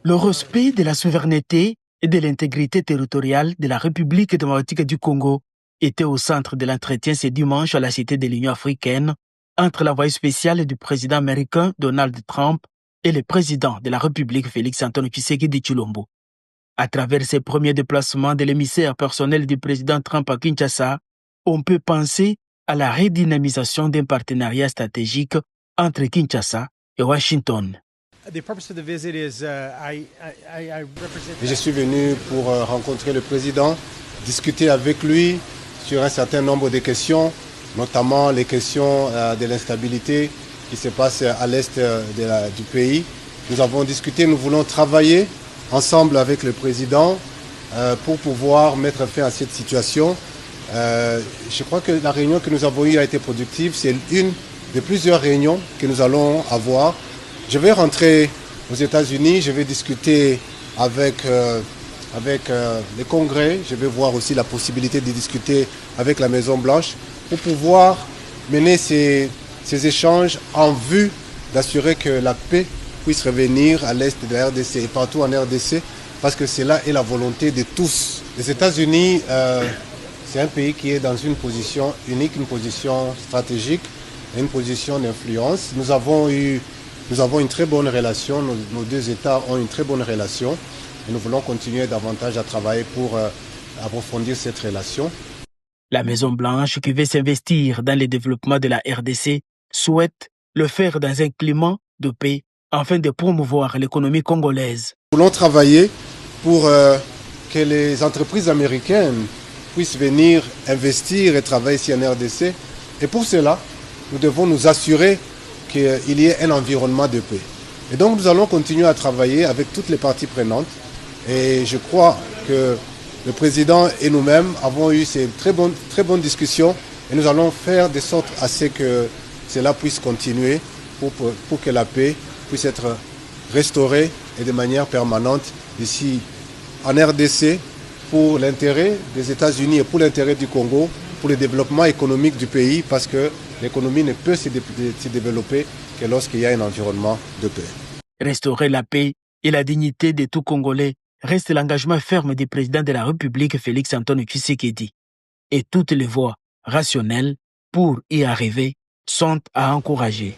Le respect de la souveraineté et de l'intégrité territoriale de la République démocratique du Congo était au centre de l'entretien ce dimanche à la Cité de l'Union africaine entre l'envoyé spécial du président américain Donald Trump et le président de la République Félix-Antoine Tshisekedi Tshilombo. À travers ses premiers déplacements de l'émissaire personnel du président Trump à Kinshasa, on peut penser à la redynamisation d'un partenariat stratégique entre Kinshasa et Washington. Je suis venu pour rencontrer le président, discuter avec lui sur un certain nombre de questions, notamment les questions de l'instabilité qui se passe à l'est du pays. Nous avons discuté, nous voulons travailler ensemble avec le président pour pouvoir mettre fin à cette situation. Je crois que la réunion que nous avons eue a été productive. C'est une de plusieurs réunions que nous allons avoir. Je vais rentrer aux États-Unis, je vais discuter avec le Congrès, je vais voir aussi la possibilité de discuter avec la Maison-Blanche pour pouvoir mener ces échanges en vue d'assurer que la paix puisse revenir à l'est de la RDC et partout en RDC, parce que cela est la volonté de tous. Les États-Unis, c'est un pays qui est dans une position unique, une position stratégique et une position d'influence. Nous avons une très bonne relation, nos deux États ont une très bonne relation et nous voulons continuer davantage à travailler pour approfondir cette relation. La Maison-Blanche, qui veut s'investir dans le développement de la RDC, souhaite le faire dans un climat de paix afin de promouvoir l'économie congolaise. Nous voulons travailler pour que les entreprises américaines puissent venir investir et travailler ici en RDC. Et pour cela, nous devons nous assurer qu'il y ait un environnement de paix. Et donc nous allons continuer à travailler avec toutes les parties prenantes. Et je crois que le président et nous-mêmes avons eu ces très bonnes discussions et nous allons faire de sorte à ce que cela puisse continuer pour que la paix puisse être restaurée et de manière permanente ici en RDC pour l'intérêt des États-Unis et pour l'intérêt du Congo, pour le développement économique du pays, parce que l'économie ne peut se développer que lorsqu'il y a un environnement de paix. Restaurer la paix et la dignité de tout Congolais reste l'engagement ferme du président de la République Félix-Antoine Tshisekedi. Et toutes les voies rationnelles pour y arriver sont à encourager.